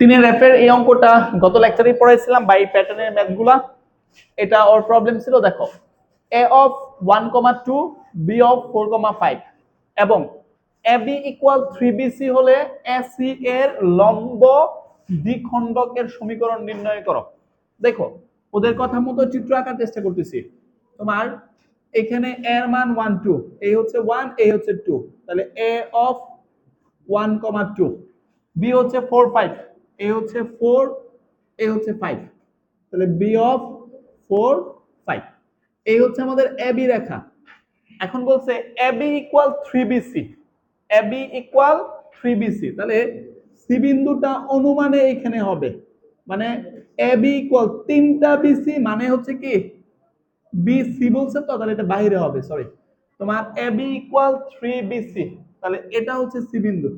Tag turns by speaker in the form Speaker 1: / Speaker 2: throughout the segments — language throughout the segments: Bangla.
Speaker 1: 3 এর এই অঙ্কটা গত লেকচারেই পড়াইছিলাম বাই প্যাটার্নের ম্যাথগুলা। এটা ওর প্রবলেম ছিল, দেখো a of 1,2 b of 4,5 এবং ab equal 3bc হলে ac এর লম্ব দ্বিখণ্ডকের সমীকরণ নির্ণয় করো। দেখো ওদের কথা মতো চিত্র আঁকার চেষ্টা করতেছি। তোমার এখানে a এর মান 1 2, এই হচ্ছে 1, এই হচ্ছে 2, তাহলে a of 1,2, b হচ্ছে 4 5, a হচ্ছে 4, a হচ্ছে 5, তাহলে b of 4 5, এই হচ্ছে আমাদের ab রেখা। এখন বলছে ab equal 3bc, ab equal 3bc, তাহলে c বিন্দুটা অনুমানে এখানে হবে, মানে ab ইকুয়াল 3টা bc, মানে হচ্ছে কি bc বলছে তো, তাহলে এটা বাইরে হবে, সরি তোমার ab ইকুয়াল 3bc, তাহলে এটা হচ্ছে c বিন্দু।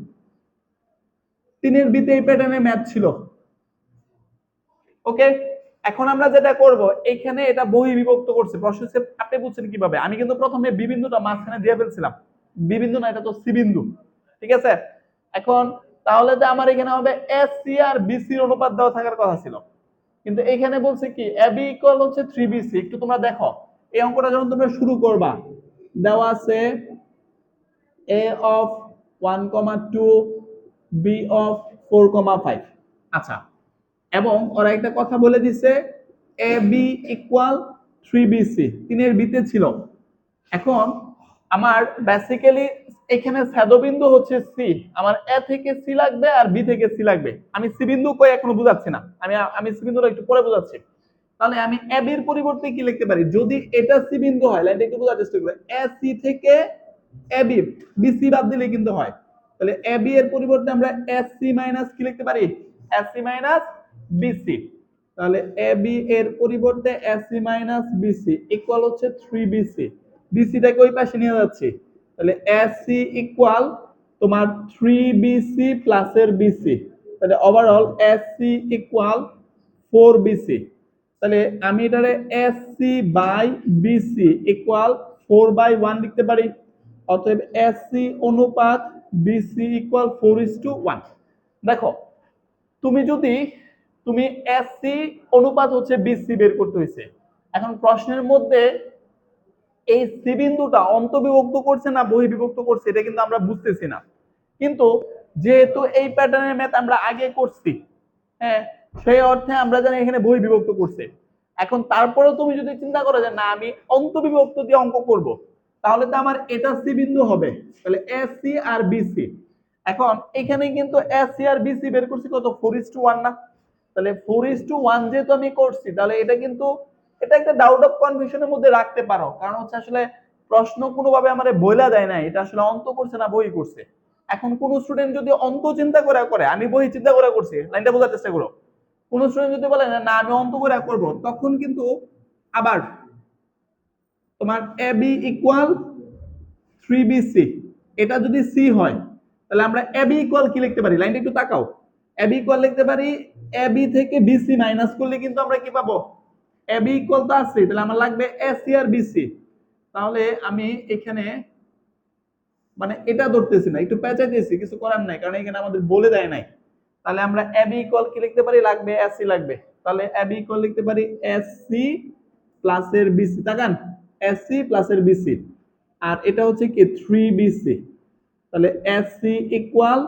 Speaker 1: 3 এর বিতে এই প্যাটার্নে ম্যাথ ছিল। ওকে, এখন আমরা যেটা করব, এখানে এটা বহির্বিভক্ত করছে। প্রশ্ন হচ্ছে আপনি বুঝছেন কিভাবে, আমি কিন্তু প্রথমে বি বিন্দুটা মাঝখানে দিয়ে ফেলছিলাম। বি বিন্দু না, এটা তো সি বিন্দু, ঠিক আছে। এখন তাহলে তো আমার এখানে হবে এস সি আর বিসি এর অনুপাত দেওয়া থাকার কথা ছিল, কিন্তু এখানে বলছে কি এবি ইকুয়াল হচ্ছে 3বিসি। একটু তোমরা দেখো এই অঙ্কটা যখন তোমরা শুরু করবা, দেওয়া আছে a of 1,2 b of 4,5, আচ্ছা, এবং ওরা একটা কথা বলে দিছে ab ইকুয়াল 3bc, 3 এর বিতে ছিল। এখন আমার বেসিক্যালি এখানে ছেদবিন্দু হচ্ছে সি, আমার এ থেকে সি লাগবে আর বি থেকে সি লাগবে। আমি সি বিন্দু কই এখনো বুঝাচ্ছি না, আমি সি বিন্দুটা একটু পরে বুঝাচ্ছি। তাহলে আমি এ বির পরিবর্তে কি লিখতে পারি, যদি এটা সি বিন্দু হয়, লাইনটা একটু বোঝার চেষ্টা করো, এ সি থেকে এ বি, বি সি বাদ দিলে কিন্তু হয়। তাহলে এ বি এর পরিবর্তে আমরা এস সি মাইনাস কি লিখতে পারি, এস সি মাইনাস বিসি। তাহলে এ বি এর পরিবর্তে S C minus BC equal হচ্ছে 3বিসি। বিসিটাকে ওই পাশে নিয়ে যাচ্ছি, তাহলে এস সি ইকুয়াল তোমার 3বিসি প্লাস এর বিসি, তাহলে ওভারঅল এস সি ইকুয়াল 4বিসি। তাহলে আমি এটারে S C by BC equal 4/1 লিখতে পারি। অতএব এস সি অনুপাত বিসি ইকুয়াল 4:1। দেখো তুমি যদি তুমি এসসি অনুপাত হচ্ছে বিসি বের করতে হয়েছে। এখন প্রশ্নের মধ্যে এই সি বিন্দুটা অন্তবিভক্ত করছে না বহির্বিভক্ত করছে, এটা কিন্তু আমরা বুঝতেছি না। কিন্তু যেহেতু এই প্যাটার্নের ম্যাথ আমরা আগে করছি, হ্যাঁ, সেই অর্থে আমরা জানি এখানে বহির্বিভক্ত করছে। এখন তারপরেও তুমি যদি চিন্তা করো যে না আমি অন্তবিভক্ত দিয়ে অঙ্ক করব, তাহলে তো আমার এটা সি বিন্দু হবে, তাহলে এস সি আর বিসি। এখন এখানে কিন্তু এস সি আর বিসি বের করছি কত, 4:1 না। তাহলে 4:1 যেহেতু আমি করছি, তাহলে এটা কিন্তু এটা একটা ডাউট অফ কনফিউশনের মধ্যে রাখতে পারো, কারণ হচ্ছে আসলে প্রশ্ন কোনোভাবে আমারে বইলা দেয় না এটা আসলে অন্ত করছে না বই করছে। এখন কোন স্টুডেন্ট যদি অন্ত চিন্তা করে করে, আমি বই চিন্তা করে করছি, লাইনটা বোঝার চেষ্টা করো। কোন স্টুডেন্ট যদি বলে না আমি অন্ত করে করব, তখন কিন্তু আবার তোমার এ বি ইকুয়াল 3বিসি, এটা যদি সি হয়, তাহলে আমরা এ বি ইকুয়াল কি লিখতে পারি, লাইনটা একটু তাকাও। এ বি ইকুয়াল লিখতে পারি এ বি থেকে বিসি মাইনাস করলে কিন্তু আমরা কি পাবো, এ বি ইকুয়াল তো আছে, তাহলে আমার লাগবে এসি আর বিসি। তাহলে আমি এখানে মানে এটা ধরতেছি না, একটু পেঁচাইতেছি, কিছু করার নাই, কারণ এখানে আমাদের বলে দেয় নাই। তাহলে আমরা এ বি ইকুয়াল কি লিখতে পারি, লাগবে এসি লাগবে, তাহলে এ বি ইকুয়াল লিখতে পারি এসসি প্লাস এর বিসি, তাকান এসসি প্লাস এর বিসি, আর এটা হচ্ছে কি 3বিসি। তাহলে এসসি ইকুয়াল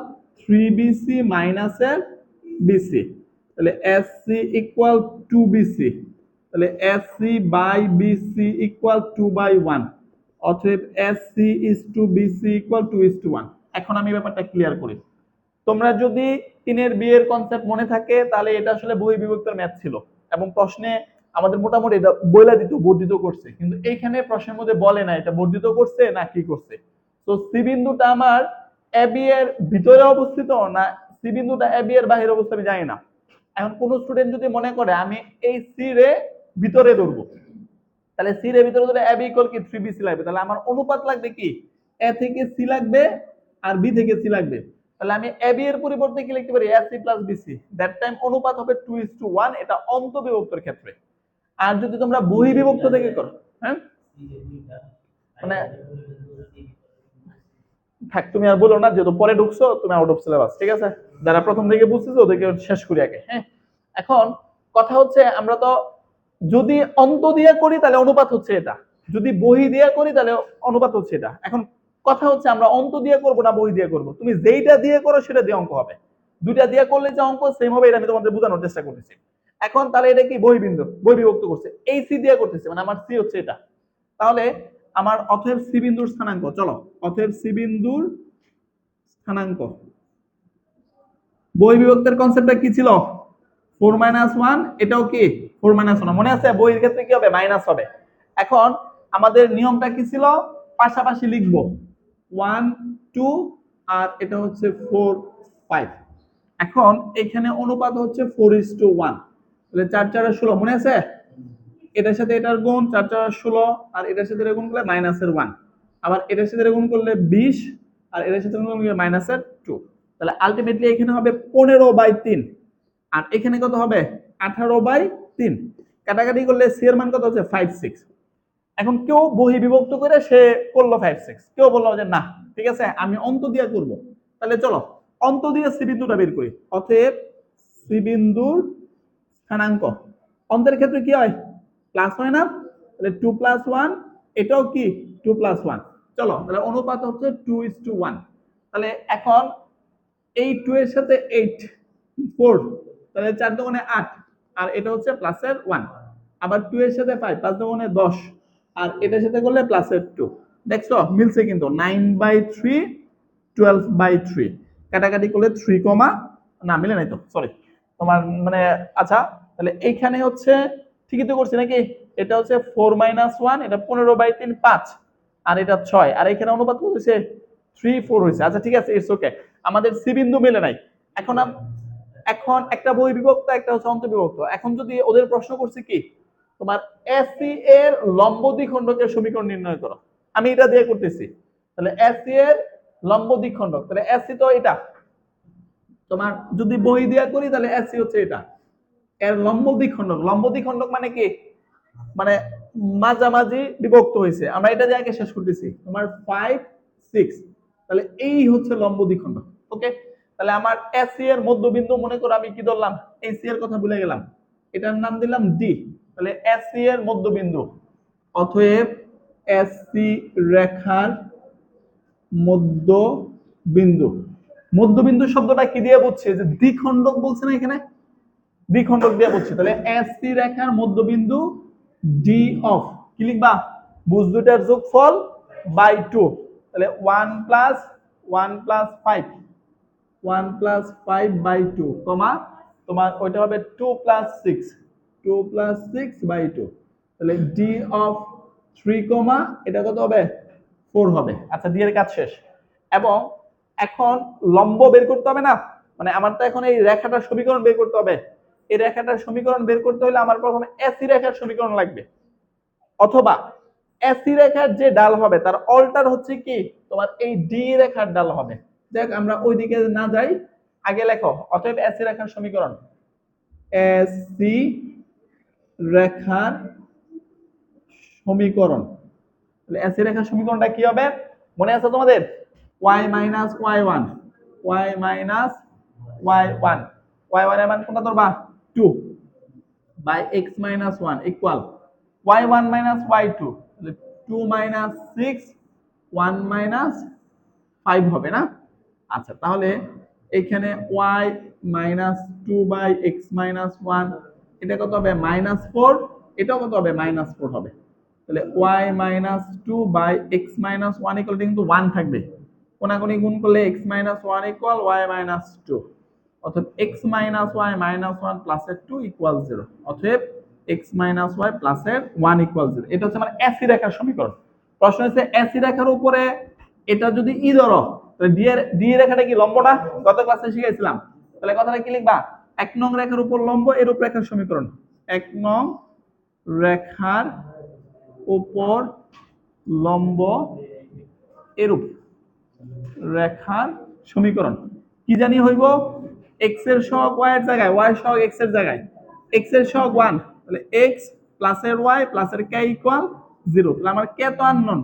Speaker 1: 3বিসি মাইনাস এর বিসি, তাহলে এসসি ইকুয়াল 2বিসি, তাহলে এসসি বাই বিসি ইকুয়াল 2/1, অতএব SC is to BC equal 2:1। এখন আমি ব্যাপারটা ক্লিয়ার করি। তোমরা যদি 3 বি এর কনসেপ্ট মনে থাকে, তাহলে এটা আসলে বহির্বিভক্তের ম্যাথ ছিল, এবং প্রশ্নে আমাদের মোটামুটি এটা বইলা দিত, বর্ধিত করছে, কিন্তু এইখানে প্রশ্নের মধ্যে বলে না এটা বর্ধিত করছে না কি করছে। তো সি বিন্দুটা আমার এ বি এর ভিতরে অবস্থিত না সি বিন্দুটা এ বি এর বাইরে অবস্থিত আমি জানি না। এখন কোন স্টুডেন্ট যদি মনে করে আমি এই সি রে ভিতরে ধরবো, তাহলে সি এর ভিতরে ধরে এ বি ইকুয়াল কি 3বিসি লাগবে, তাহলে আমার অনুপাত লাগবে কি এ থেকে সি লাগবে আর বি থেকে সি লাগবে। তাহলে আমি এ বি এর পরিবর্তে কি লিখতে পারি, AC plus BC, that time অনুপাত হবে 2:1, এটা অন্তবিভক্তর ক্ষেত্রে। আর যদি তোমরা বহির্বিভক্ত থেকে করো, হ্যাঁ মানে থাক, তুমি আর বলো না, যেহেতু পরে ঢুকছো তুমি আউট অফ সিলেবাস, ঠিক আছে? যারা প্রথম থেকে বুঝতেছো ওদেরকে শেষ করি আগে। হ্যাঁ, এখন কথা হচ্ছে আমরা তো যদি অন্ত দিয়ে করি তাহলে অনুপাত হচ্ছে এটা, যদি বহি দিয়ে করি তাহলে অনুপাত হচ্ছে এটা। এখন কথা হচ্ছে আমরা অন্ত দিয়ে করবো না বহি দিয়ে করবো, তুমি যেইটা দিয়ে করো সেটা দিয়ে অঙ্ক হবে, দুইটা দিয়ে করলে যে অঙ্ক সেম হবে এটা আমি তোমাদের বোঝানোর চেষ্টা করতেছি। এখন তাহলে এটা কি বহিবিন্দু, বহি বিভক্ত করছে, এই সি দিয়ে করতেছে, মানে আমার সি হচ্ছে এটা। তাহলে আমার অতএব সি বিন্দুর স্থানাঙ্ক, চলো অতএব সি বিন্দুর স্থানাঙ্ক, বই বিভক্তের কনসেপ্টটা কি ছিল? 4 - 1, এটাও কি 4 - 1, মনে আছে? বইয়ের ক্ষেত্রে কি হবে? মাইনাস হবে। এখন আমাদের নিয়মটা কি ছিল? পাশাপাশি লিখবো 1 2 আর এটা হচ্ছে 4 5। এখন এখানে অনুপাত হচ্ছে 4:1, তাহলে 4 4 16, মনে আছে? এটার সাথে এটার গুণ 4 4 16, আর এটার সাথে এটা গুণ করলে -1, আবার এটার সাথে এটা গুণ করলে 20, আর এটার সাথে গুণ করলে -2। তাহলে আলটিমেটলি এখানে হবে 15/3, আর এখানে কত হবে? 18/3। কাটাকাটি করলে সি এর মান কত হচ্ছে? 5 6। এখন কেউ বহি বিভক্ত করে সে করলো 5 6, কেউ বললো যে না ঠিক আছে আমি অন্ত দিয়ে করব। তাহলে চলো অন্ত দিয়ে সি বিন্দুটা বের করি। অতএব সি বিন্দুর স্থানাঙ্ক, অন্তের ক্ষেত্রে কি হয়? প্লাস হয় না? তাহলে 2 + 1, এটাও কি 2 + 1। চলো তাহলে অনুপাত হচ্ছে 2:1। তাহলে এখন এই 2 এর সাথে 8 4, তাহলে 4 দুগুণে 8, আর এটা হচ্ছে প্লাসের 1। আবার 2 এর সাথে 5, 5 দুগুণে 10, আর এটার সাথে করলে প্লাসের 2। দেখছো মিলছে কিন্তু, 9/3 12/3। কাটাকাটি করলে 3, না মিলে নাই তো, সরি তোমার মানে, আচ্ছা তাহলে এইখানে হচ্ছে ঠিকই তো করছি নাকি? এটা হচ্ছে 4 - 1, এটা 15/3 5, আর এটা 6, আর এখানে অনুপাত কত হয়েছে? 3 4 হয়েছে। আচ্ছা ঠিক আছে, ইটস ওকে, আমাদের সি বিন্দু মিলে নাই। এখন এখন একটা বই বিভক্ত, একটা হচ্ছে অন্ত বিভক্ত। এখন যদি ওদের প্রশ্ন করছে কি তোমার এসি এর লম্ব দ্বিখণ্ডকের সমীকরণ নির্ণয় করো, আমি এটা দিয়ে করতেছি। তাহলে এসি এর লম্ব দ্বিখণ্ডক, তাহলে এসি তো এটা, তোমার যদি বই দিয়া করি তাহলে এসি হচ্ছে এটা, এর লম্ব দ্বিখণ্ডক, লম্ব দ্বিখণ্ডক মানে কি? মানে মাঝামাঝি বিভক্ত হয়েছে, আমরা এটা দিয়ে আগে শেষ করতেছি। তোমার 5 6, তাহলে এই হচ্ছে লম্ব দ্বিখণ্ডক। ওকে, তাহলে আমার এসি এর মধ্যবিন্দু মনে করো আমি কি ধরলাম? এসি এর কথা ভুলে গেলাম, এটার নাম দিলাম ডি। তাহলে এসি এর মধ্যবিন্দু, অতএব এসি রেখার মধ্যবিন্দু, মধ্যবিন্দু শব্দটা কি দিয়ে বুঝছে? যে দ্বিখণ্ডক বলছে না এখানে, দ্বিখণ্ডক দিয়ে বুঝছি। তাহলে এসি রেখার মধ্যবিন্দু ডি অফ, কি লিখবা? ভুজ দুটার যোগফল বাই 2, তাহলে 1 + 1 + 5, 1 + 5/2, কমা তোমার ওইটা হবে 2 + 6, 2 + 6/2। তাহলে ডি অফ 3, এটা কত হবে? 4 হবে। আচ্ছা ডি এর কাজ শেষ। এবং এখন লম্ব বের করতে হবে না, মানে আমার তো এখন এই রেখাটার সমীকরণ বের করতে হবে। এই রেখাটার সমীকরণ বের করতে হলে আমার প্রথমে এসি রেখার সমীকরণ লাগবে, অথবা এসি রেখার যে ডাল হবে তার অল্টার হচ্ছে কি তোমার এই ডি রেখার ডাল হবে। দেখ আমরা ওইদিকে না যাই, আগে লেখো অতএব এসি রেখার সমীকরণ, এসি রেখার সমীকরণ। তাহলে এসি রেখার সমীকরণটা কি হবে মনে আছে তোমাদের? y - y1, y - y1, y1 এর মান কোনটা ধরবা? 2 by x - 1 equal y1 - y2, 2 - 6 1 - 5 হবে না? আচ্ছা তাহলে এখানে y - 2 by x - 1, এটা কত হবে? -4, এটাও কত হবে? -4 হবে। তাহলে y - 2 by x - 1 ইকুয়াল কিন্তু 1 থাকবে, কোনাকুনি গুণ করলে x - 1 ইকুয়াল y - 2, অতএব x - y - 1 প্লাস এর 2 ইকুয়াল 0, অতএব x - y প্লাস এর 1 ইকুয়াল 0। এটা হচ্ছে আমার এসি রেখার সমীকরণ। প্রশ্ন হচ্ছে এসি রেখার উপরে এটা যদি ই ধরো, তাহলে ডি রেখাটা কি লম্ব না? গত ক্লাসে শিখাইছিলাম। তাহলে কথাটা কি লিখবা? 1 নং রেখার উপর লম্ব, এরূপ রেখার সমীকরণ। 1 নং রেখার উপর লম্ব এরূপ রেখার সমীকরণ কি জানি হইব? x এর সহগ y এর জায়গায়, y এর সহগ x এর জায়গায়, x এর সহগ 1, তাহলে x প্লাস এর y প্লাস এর k ইকুয়াল 0। তাহলে আমার k তো আননোন,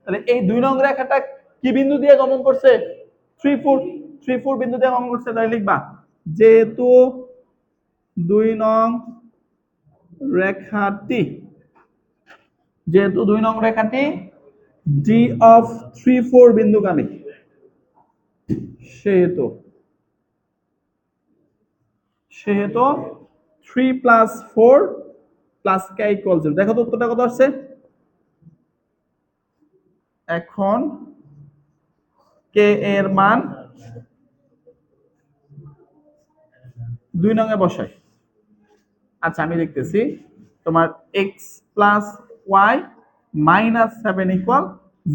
Speaker 1: তাহলে এই 2 নং রেখাটা কি বিন্দু দিয়ে গমন করছে? 3 4 বিন্দু দিয়ে গমন করছে। তাহলে লিখবা যেহেতু 2 নং রেখাটি ডি অফ 3 4 বিন্দুগামী, সেহেতু 3 + 4 + k = 0। দেখো তো উত্তরটা কত আসছে। এখন কে এর মান 2 নং এ বসাই। আচ্ছা আমি দেখতেছি তোমার x + y - 7 =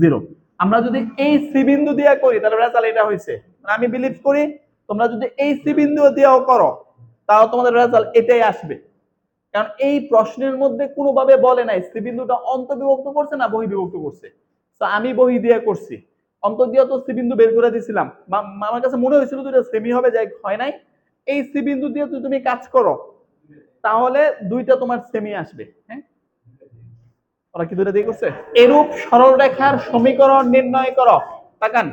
Speaker 1: 0। আমরা যদি এই সি বিন্দু দিয়ে করি তাহলে রেজাল্ট এটা হইছে। মানে আমি বিলিভ করি তোমরা যদি এই সি বিন্দু দিয়েও করো তাও তোমাদের রেজাল্ট এটাই আসবে। কারণ এই প্রশ্নের মধ্যে কোনোভাবে বলে নাই সি বিন্দুটা অন্তর্বিভক্ত করছে না বহির্বিভক্ত করছে। তো আমি বহি দিয়ে করছি, অন্তর দিয়ে তো সি বিন্দু বের করে দিয়েছিলাম। আমার কাছে মনে হয়েছিল দুটো সেমি হবে, যাই হয় নাই। এই সি বিন্দু দিয়ে তুমি কাজ করো তাহলে দুইটা তোমার সেমি আসবে। হ্যাঁ, ওরা কি দুইটা দিয়ে করছে? এরূপ সরলরেখার সমীকরণ নির্ণয় করো। তাকান,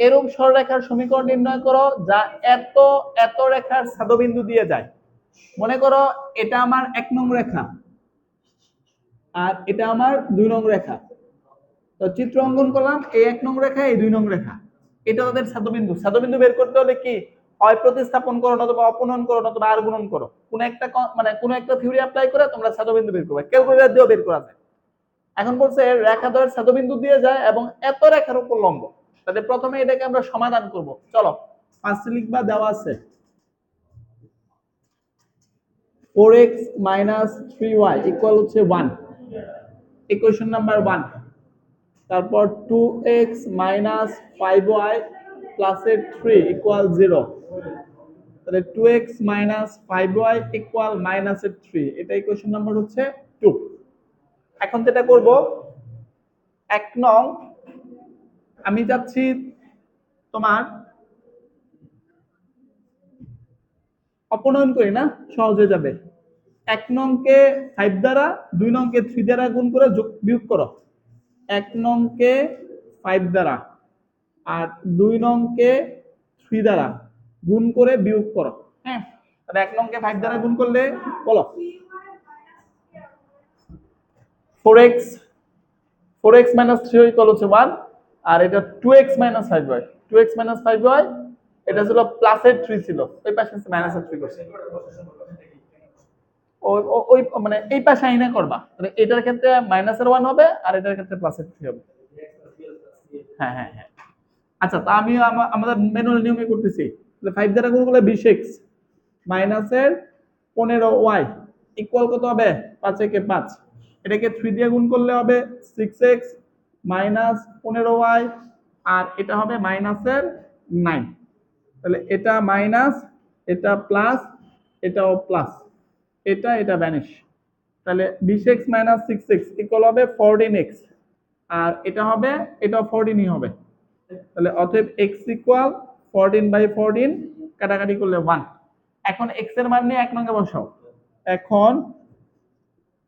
Speaker 1: এরূপ সরলরেখার সমীকরণ নির্ণয় করো যা এত এত রেখার ছাদবিন্দু দিয়ে যায়। মনে করো এটা আমার 1 নং রেখা আর এটা আমার 2 নং রেখা। তো চিত্র অঙ্কন করলাম, এই 1 নং রেখা, এই 2 নং রেখা, এটা তাদের ছাদবিন্দু। ছাদবিন্দু বের করতে হলে কি হয় প্রতিস্থাপন করো, অথবা অপনয়ন করো, অথবা আর গুণন করো। কোন একটা মানে কোন একটা থিওরি অ্যাপ্লাই করে তোমরা ছাদবিন্দু বের করবে। ক্যালকুলেটর দিয়েও বের করা যায়। এখন বলছে রেখা দ্বয়ের ছাদবিন্দু দিয়ে যায় এবং এত রেখার উপর লম্ব। তাহলে প্রথমে এটাকে আমরা সমাধান করব। চলো ফার্স্টে লিখবা, দেওয়া আছে 4x - 3y ইকুয়াল হচ্ছে 1, ইকুয়েশন নাম্বার 1। তারপর 2x - 5y প্লাস 3 ইকুয়াল 0। তাহলে 2x - 5y ইকুয়াল -3, এটা ইকুয়েশন নাম্বার হচ্ছে 2। এখন যেটা করব, 1 নং আমি যাচ্ছি তোমার অপনয়ন করি না, সহজ হয়ে যাবে। 1 নংকে 5 দ্বারা, 2 নংকে 3 দ্বারা গুণ করে বিয়োগ করো। 1 নংকে 5 দ্বারা আর 2 নংকে 3 দ্বারা গুণ করে বিয়োগ করো। হ্যাঁ, তাহলে 1 নংকে 5 দ্বারা গুণ করলে বলো 4x 3 ইকুয়াল হচ্ছে 1, আর এটা 2x - 5y, 2x - 5y এটা ছিল প্লাসের 3 ছিল, ওই পাশে মাইনাসের 3 করছে। ওই মানে এই পাশে আইনা করবা, তাহলে এটার ক্ষেত্রে -1 হবে আর এটার ক্ষেত্রে +3 হবে। হ্যাঁ হ্যাঁ হ্যাঁ। আচ্ছা, তা আমি আমাদের ম্যানুয়াল নিয়মে করতেছি। তাহলে 5 দ্বারা গুণ করলে 20x মাইনাসের 15y ইকুয়াল কত হবে? 5 একে 5। এটাকে 3 দিয়ে গুণ করলে হবে 6x মাইনাস 15y, আর এটা হবে মাইনাসের 9। তাহলে এটা মাইনাস, এটা প্লাস, এটাও প্লাস, এটা ভ্যানিশ। তাহলে 20x - 6x ইকুয়াল হবে 14x, আর এটা হবে, এটাও 14ই হবে। তাহলে অতএব x ইকুয়াল 14/14, কাটাকাটি করলে 1। এখন x এর মান নিয়ে 1 নঙ্গে বসাও। এখন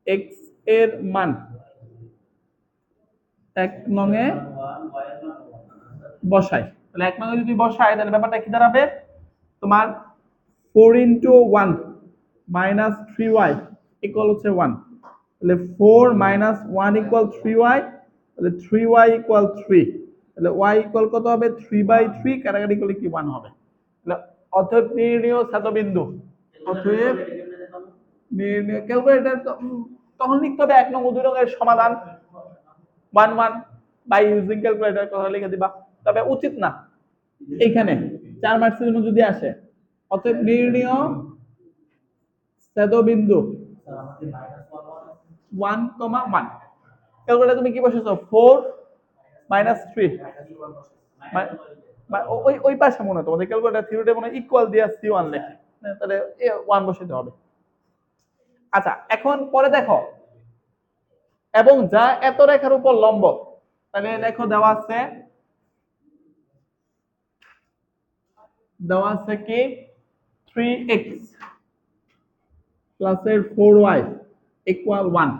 Speaker 1: x এর মান 1 নঙ্গে বসাই। তাহলে 1 নঙ্গে যদি বসাই তাহলে ব্যাপারটা কি দাঁড়াবে? তোমার 4 × 1 - 3y ইকুয়াল হচ্ছে 1। তাহলে 4 - 1 ইকুয়াল 3y, তাহলে 3y ইকুয়াল 3। তাহলে y ইকুয়াল কত হবে? 3/3, কাটাকাটি করলে কি 1 হবে। তাহলে অতএব নির্ণেয় ছাদবিন্দু, অতএব নির্ণেয়, ক্যালকুলেটর তখন লিখতে হবে 1 নং ও 2 নং এর সমাধান 1 1 বাই ইউজিং ক্যালকুলেটর, কথা লিখে দিবা। তবে উচিত না এইখানে 4 মার্কসের জন্য যদি আসে। অতএব নির্ণেয় ছাদবিন্দু 1, 1। ক্যালকুলেটর তুমি কি বসেছো? 4 - 3 ওই পাশে মনে হয় তোমাদের ক্যালকুলেটর থিওরিতে মনে ইকুয়াল দিয়ে C1 লেখে, তাহলে 1 বসাতে হবে। আচ্ছা, এখন পরে দেখো, এবং যা এত রেখার উপর লম্ব। তাহলে দেখো দেওয়া আছে কি 3x প্লাস 4y ইকুয়াল 1।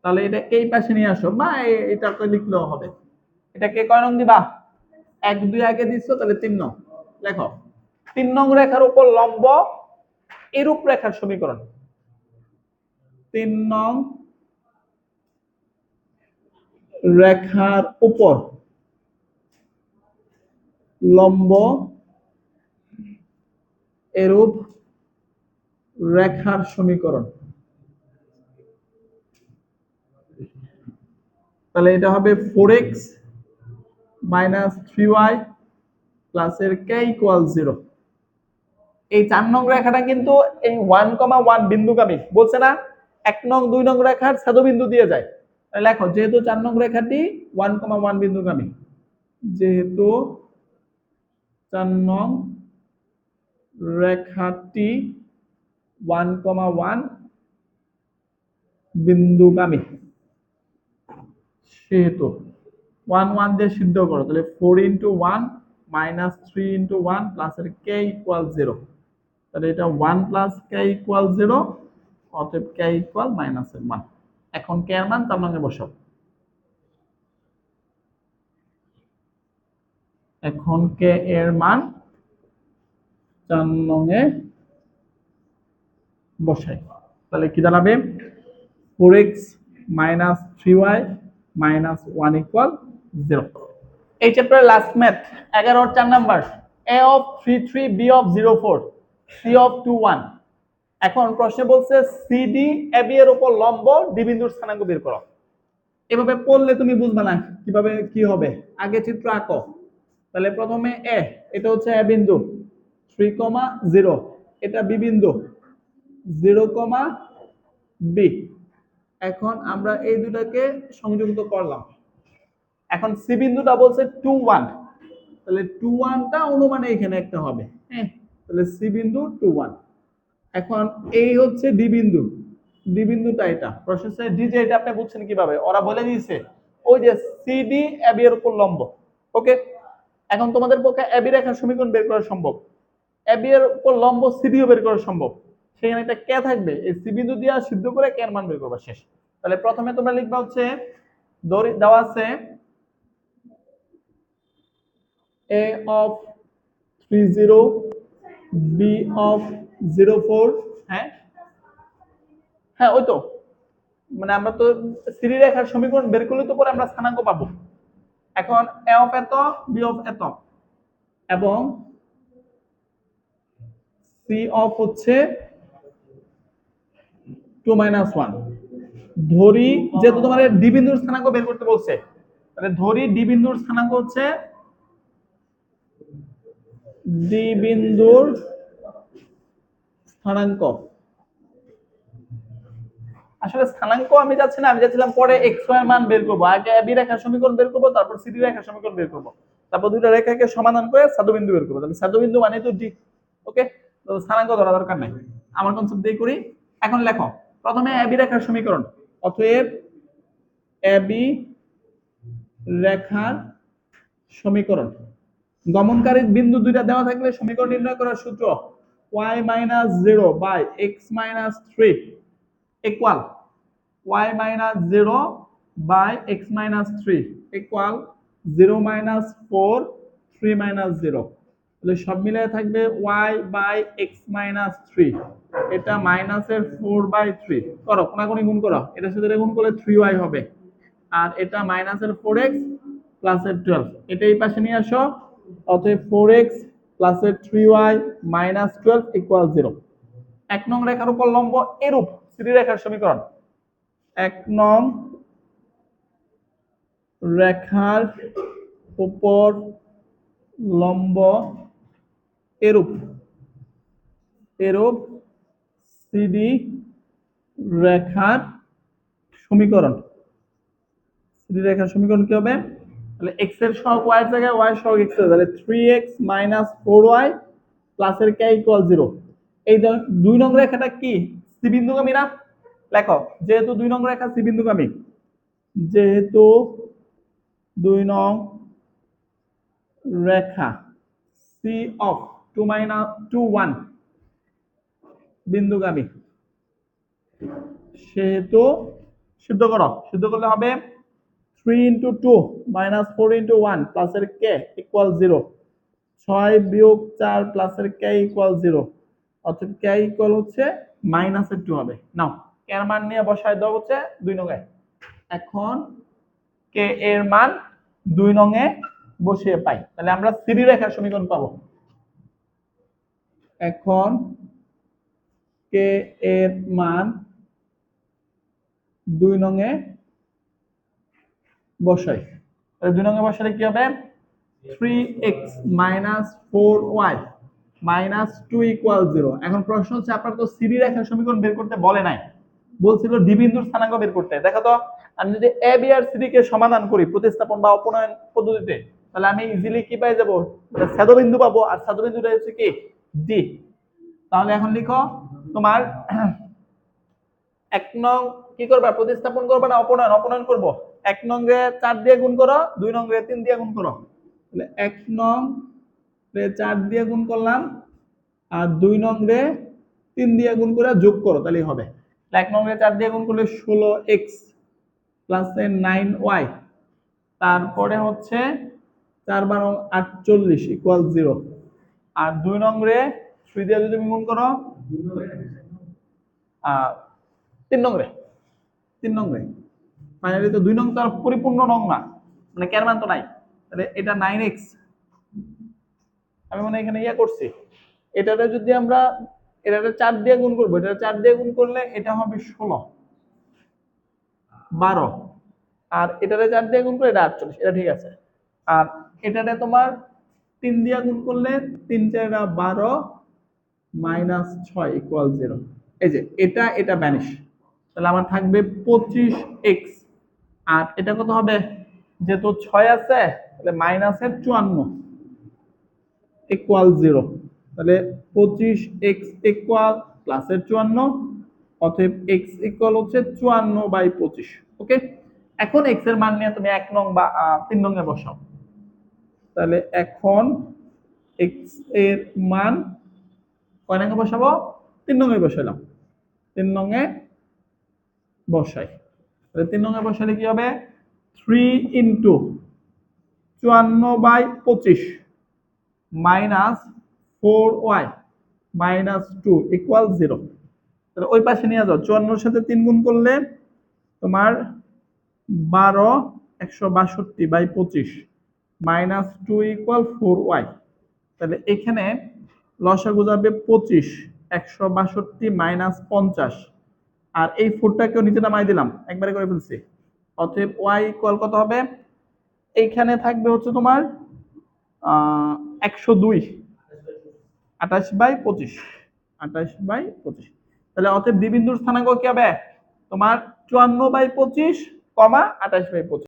Speaker 1: তাহলে এটা এই পাশে নিয়ে আসো, বা এটা লিখলেও হবে। এটাকে কয় নং দিবা? 1 2 আগে দিছো, তাহলে 3 নং লেখো। 3 নং রেখার উপর লম্ব এরূপ রেখার সমীকরণ। 3 নং রেখার উপর লম্ব এরূপ রেখার সমীকরণ। তাহলে এটা হবে 4x - 3y প্লাস এর k = 0। এই 4 নং রেখাটা কিন্তু এই 1,1 বিন্দুগামী বলছে না, 1 নং 2 নং রেখার ছেদবিন্দু দিয়ে যায়। তাহলে লেখো যেহেতু 4 নং রেখাটি 1,1 বিন্দুগামী, যেহেতু 4 নং রেখাটি 1,1 বিন্দুগামী, সেহেতু 1 1 দিয়ে সিদ্ধ করো, তাহলে 4 × 1 - 3 × 1 প্লাস এর k = 0। তাহলে এটা 1 + k = 0, অতএব k = -1। এখন k এর মান 4 নং এ বসাও। এখন k এর মান 4 নং এ বসাই। তাহলে কি দাঁড়াবে? 4x - 3y - 1 = 0। এই চ্যাপ্টারের last math 11 4 number, a of 3 3 b of 0 4 c of 2 1। এখন প্রশ্নে বলছে CD AB এর উপর লম্ব D বিন্দুর স্থানাঙ্ক বের করো। এভাবে পড়লে তুমি বুঝবে না কিভাবে কি হবে। আগে চিত্র আঁকো। তাহলে প্রথমে A, এটা হচ্ছে A বিন্দু, 3, 0, এটা B বিন্দু, 0, B। এখন আমরা এই দুটাকে সংযুক্ত করলাম। এখন C বিন্দুটা বলছে 2 1, তাহলে 2 1টা অনুমানে এখানে একটা হবে। হ্যাঁ, তাহলে C বিন্দু 2 1। এখন এই হচ্ছে ডি বিন্দু, ডি বিন্দুটা এটা প্রসেসে ডি, যে এটা আপনি বুঝছেন কিভাবে, ওরা বলে দিয়েছে ওই যে সিডি এবি এর উপর লম্ব। ওকে, এখন তোমাদের পক্ষে এবি রেখার সমীকরণ বের করা সম্ভব, এবি এর উপর লম্ব সিডিও বের করা সম্ভব। সেখানে একটা কে থাকবে, এই সি বিন্দু দিয়ে সিদ্ধ করে কে এর মান বের করবা, শেষ। তাহলে প্রথমে তোমরা লিখবা হচ্ছে দেওয়া আছে a of 3 0 b of 0 4। হ্যাঁ হ্যাঁ, ওই তো, মানে আমরা তো সিডি রেখার সমীকরণ বের করলে তো পরে আমরা স্থানাঙ্ক পাবো। এখন a of এত b of এত এবং c of হচ্ছে 2 - 1। ধরি যেহেতু তোমার ডি বিন্দুর স্থানাঙ্ক বের করতে বলছে, তাহলে ধরি ডি বিন্দুর স্থানাঙ্ক হচ্ছে, ডি বিন্দুর স্থানাঙ্ক, আসলে স্থানাঙ্ক আমি যাচ্ছি না, আমি যাচ্ছিলাম পরে এক্স ওয়াই এর মান বের করব। আগে বি রেখার সমীকরণ বের করব, তারপর সিডি রেখার সমীকরণ বের করব, তারপর দুইটা রেখাকে সমাধান করে স্থানবিন্দু বের করব। তাহলে স্থানবিন্দু মানে তো ডি। ওকে, তো স্থানাঙ্ক ধরা দরকার নাই, আমার কনসেপ্ট দিয়ে করি। এখন লেখো প্রথমে এবি রেখার সমীকরণ। অতএব এবি রেখার সমীকরণ, গমনকারী বিন্দু দুইটা দেওয়া থাকলে সমীকরণ নির্ণয় করার সূত্র y - 0 / x - 3 equal y - 0 / x - 3 equal 0 - 4 3 - 0। তাহলে সব মিলিয়ে থাকবে y / x - 3, এটা মাইনাসের 4/3 করো, কোনাকুনি গুণ করো, এটার সাথে এটা গুণ করলে 3y হবে, আর এটা মাইনাসের 4x প্লাসের 12, এটা এই পাশে নিয়ে আসো। অতএব 4x প্লাসের 3y - 12 = 0। 1 নং রেখার উপর লম্ব এরূপ সিডি রেখার সমীকরণ। 1 নং রেখার উপর লম্ব এরূপ, এরূপ সিডি রেখার সমীকরণ। সিডি রেখার সমীকরণ কি হবে? তাহলে x এর সহগ y এর জায়গায় y এর সহগ x এর, তাহলে 3x - 4y প্লাস এর k = 0। এই 2 নং রেখাটা কি সি বিন্দুগামী না? লেখো যেহেতু 2 নং রেখা সি বিন্দুগামী, যেহেতু 2 নং রেখা সি অফ 2 - 1 বিন্দুগামী, সেহেতু সিদ্ধ করো, সিদ্ধ করলে হবে 3 ইন্টু 2 মাইনাস 4 ইন্টু 1 প্লাসের কে ইকুয়াল 0, 6 বিয়োগ 4 প্লাসের কে ইকুয়াল 0, অর্থাৎ কে ইকুয়াল হচ্ছে মাইনাসের 2 হবে। নাও কে এর মান নিয়ে বসায় দাও হচ্ছে 2 নং এ। এখন কে এর মান 2 নং এ বসিয়ে পাই, তাহলে আমরা সিডি রেখার সমীকরণ পাবো। এখন কে এর মান 2 নং এ বসাই, তাহলে 2 নং এ বসালে কি হবে 3x minus 4y minus 2 equal 0। এখন প্রশ্ন হচ্ছে আপনার তো সিডি রেখার সমীকরণ বের করতে বলে নাই, বলছিল ডি বিন্দুর স্থানাঙ্ক বের করতে। দেখো তো আমি যদি এ বি আর সিডি কে সমাধান করি প্রতিস্থাপন বা অপনয়ন পদ্ধতিতে, তাহলে আমি ইজিলি কি পাই যাব, ছেদবিন্দু পাবো, আর ছেদবিন্দুটা হচ্ছে কি ডি। তাহলে এখন লিখো তোমার 1 নং কি করবা, প্রতিস্থাপন করবা না অপনয়ন? অপনয়ন করব। 1 নং রে 4 দিয়ে গুণ করো, 2 নং রে 3 দিয়ে গুণ করো। তাহলে 1 নং রে 4 দিয়ে গুণ করলাম, আর 2 নং রে 3 দিয়ে গুণ করে যোগ করো, তাহলেই হবে। 1 নং রে 4 দিয়ে গুণ করলে 16x প্লাস 9y, তারপরে হচ্ছে 4 12 48 ইকুয়াল 0, আর 2 নং রে 3 দিয়ে যদি গুণ করো 3 নং রে 3 নং রে ফাইনালি তো 2 নং তো আর পরিপূর্ণ নং না, মানে কের মান তো নাই, তাহলে এটা 9x। আমি মনে এখানে ইয়া করছি, এটাতে যদি আমরা এটাতে 4 দিয়ে গুণ করব, এটা 4 দিয়ে গুণ করলে এটা হবে 16 12, আর এটাতে 4 দিয়ে গুণ করলে এটা 48, এটা ঠিক আছে। আর এটাতে তোমার 3 দিয়ে গুণ করলে 3 4 12 মাইনাস 6 ইকুয়াল 0। এই যে এটা এটা ভ্যানিশ, তাহলে আমার থাকবে 25x, আর এটা কত হবে, যেহেতু 6 আছে তাহলে মাইনাসের 54 ইকুয়াল 0, তাহলে 25x ইকুয়াল প্লাসের 54, অতএব x ইকুয়াল হচ্ছে 54/25। ওকে, এখন x এর মান নিয়ে তুমি 1 নং বা 3 নং এ বসাও। তাহলে এখন x এর মান কয় নং এ বসাবো, 3 নং এ বসালাম। 3 নং এ বসাই, তাহলে 3 নং এ বসালে কি হবে 3 into 54/25 minus 4y minus 2 equal 0। তাহলে ওই পাশে নিয়ে যাও, 54 এর সাথে 3 গুণ করলে তোমার 12 162/25 মাইনাস 2 ইকুয়াল 4y। তাহলে এখানে লসাগু যাবে 25, 162 মাইনাস 50, আর এই 4টাকেও নিচে নামাই দিলাম, একবারে করে ফেলছি। অতএব y ইকুয়াল কত হবে, এইখানে থাকবে হচ্ছে তোমার 102, 28/25, 28/25। তাহলে অতএব দ্বিবিন্দুর স্থানাঙ্ক কি হবে তোমার 54/25, 28/25।